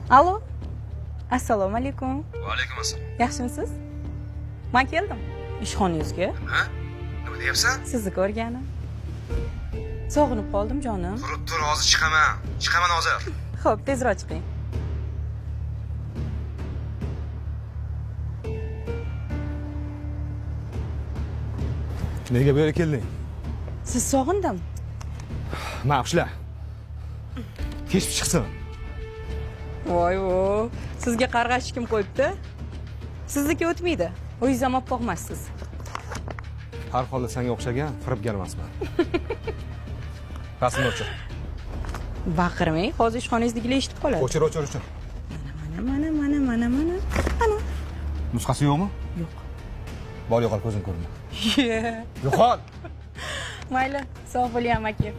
Alo. Assalomu alaykum. Va alaykum assalom. Yaxshimisiz? Men keldim. Ishxonangizga. Nima? Nima deyapsan? Sizni ko'rganim. Sog'inib qoldim jonim. Tur, hozir chiqaman. Chiqaman hozir. Xo'p, tezroq chiqing. Nega bu yerga kelding? Siz sog'indim. Ma'qushlar. Kechib chiqsin. Voy-voy. Sizga qarg'ash kim qo'yibdi? Sizniki o'tmaydi. O'zingiz ham oppoq emassiz. Har holda senga o'xshagan firibgar emasman. Rasmni o'chir. Baqirmang, hozir ishxonangizdagilar eshitib qoladi. O'chir. Mana. Nusxasi yo'qmi? Yo'q. Bor yo'qol, ko'zim ko'rma. Yeah. Yo'qol. Mayli, sog' bo'ling aka.